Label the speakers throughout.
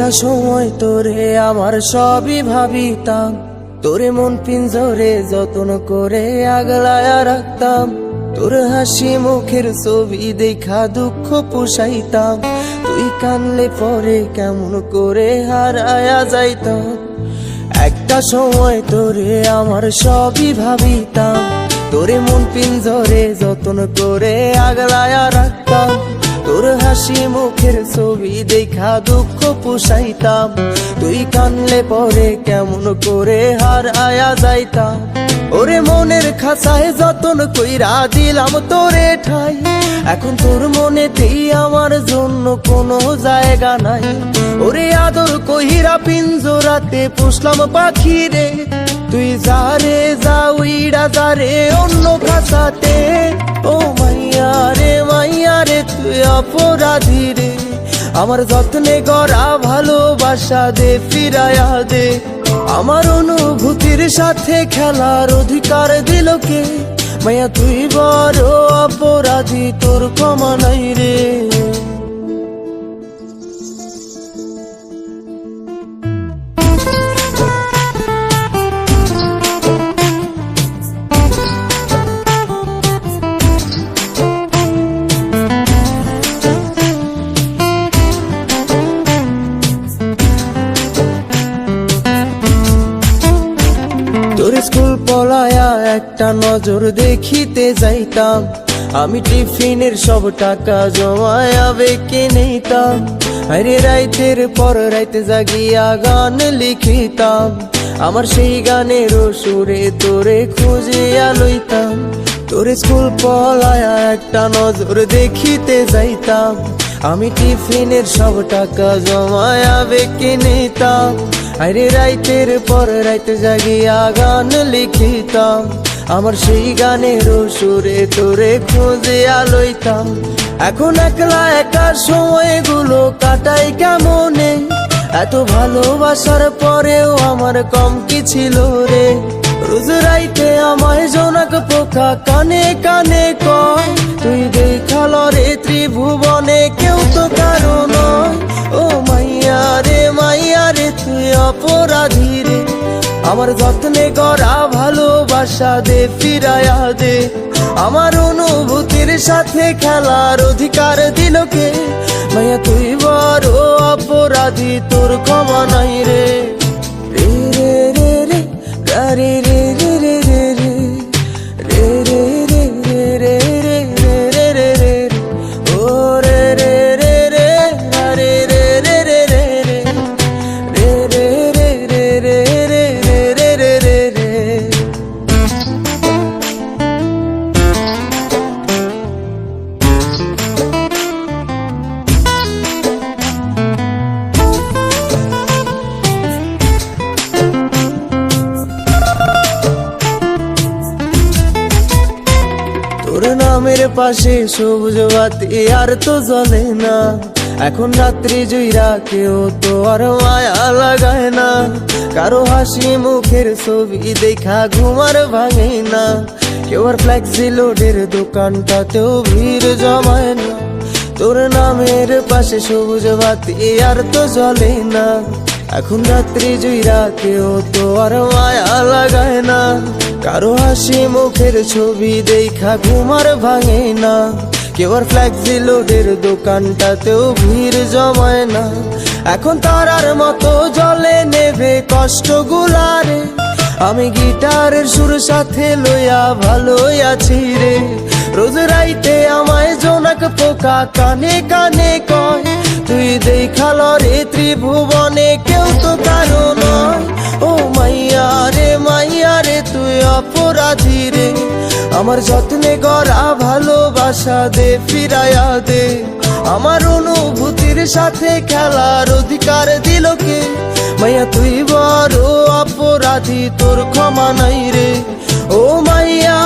Speaker 1: একটা সময় তোরে আমার সবই ভাবিতাম, তোরে মন পিঞ্জরে যত্ন করে আগলায়া রাখতাম। তোর হাসি মুখের ছবি দেখা দুঃখ পুষাইতাম, তুই কানলে পরে কেমন করে হারায়া যাইতাম। একটা সময় তোরে আমার সবই ভাবিতাম, তোরে মন পিঞ্জরে যত্ন করে আগলায়া রাখতাম। তোর হাসি মুখের ছবি দেখা দুঃখ পুষাইতাম, তুই কানলে পরে কেমন করে হারায়া যাইতাম। ওরে মনের খাঁচায় যতন কইরা দিলাম তোরে ঠাই, এখন তোর মনেতেই আমার জন্য কোনো জায়গা নাই। ওরে আদর কইরা পিঞ্জরাতে পুষলাম পাখি রে, তুই যারে যা উইড়া যারে অন্য খাঁচাতে। ও মাইয়া রে তুই অপরাধী রে, আমার যত্নে গড়া ভালোবাসা দে ফিরায়া দে। আমার অনুভূতির সাথে খেলার অধিকার দিল কে? মাইয়া তুই বড় অপরাধী, তোর ক্ষমা নাই রে। তোর স্কুল পলায়া একটা নজর দেখিতে যাইতাম, আমি টিফিনের সব টাকা জমায়া বেঁকে নিতাম। আরে রাইতের পর রাইতে জাগিয়া গান লিখিতাম, আমার সেই গানের সুরে তোরে খুঁজিয়া লইতাম। তোর স্কুল পলায়া একটা নজর দেখিতে যাইতাম, আমি টিফিনের সব টাকা জমায়া বেঁকে নিতাম। আরে রাইতের পর রাইতে জাগিয়া গান লিখিতাম, আমার সেই গানের সুরে তোরে খুঁজিয়া লইতাম। এখন একলা একা সময়গুলো কাটাই কেমনে, এত ভালোবাসার পরেও আমার কম কি ছিল রে। রোজ রাইতে আমায় জোনাক পোকা কানে কানে কয়, তুই দেখাল রে ত্রিভুবনে কেউ তো কারো নয়। ও মাইয়া রে তুই অপরাধী রে, আমার যত্নে গড়া ভালোবাসা দে ফিরায়া দে। আমার অনুভূতির সাথে খেলার অধিকার দিল কে? মাইয়া তুই বড় অপরাধী, তোর ক্ষমা নাই রে। রে রে রে রে রে রে রে রে রে রে রে রে রে রে রে রে রে ও রে রে রে রে রে রে রে রে রে রে রে রে রে রে রে রে রে। তোর নামের পাশে সবুজ বাতি আর তো জ্বলে না, এখন রাত্রি জুইরা কেউ তো আর মায়া লাগায় না। কারো হাসি মুখের ছবি দেখা ঘুমার ভাঙে না, কেউ আর ফ্লেক্সি লোডের দোকানটাতেও ভিড় জমায় না। তোর নামের পাশে সবুজ বাতি আর তো জ্বলে না, এখন রাত্রি জুইরা কেউ তো আর মায়া লাগায় না। কারো হাসি মুখের ছবি দেখা ঘুমার ভাঙে না, কেউ আর ফ্লেক্সি লোডের দোকানটাতেও ভিড় জমায় না। এখন তারার মতো জলে নেবে কষ্ট গুলারে, আমি গিটারের সুর সাথে লইয়া ভালোই আছি রে। রোজ রাইতে আমায় জোনাক পোকা কানে কানে কয়, তুই দেখাল রে ত্রিভুবনে কেউ তো কারো নয়। ও মাইয়া রে তুই অপরাধী রে, আমার যত্নে গড়া ভালোবাসা দে ফিরায়া দে। আমার অনুভূতির সাথে খেলার অধিকার দিল কে? মাইয়া তুই বড় অপরাধী, তোর ক্ষমা নাই রে। ও মাইয়া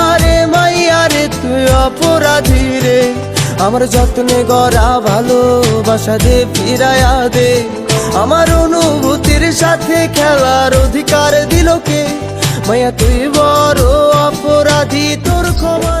Speaker 1: রে তুই অপরাধী রে, আমার যত্নে গড়া ভালোবাসা দে ফিরায়া দে। আমার অনুভূতির সাথে খেলার অধিকার দিল কে? মাইয়া তুই বড় অপরাধী, তোর ক্ষমা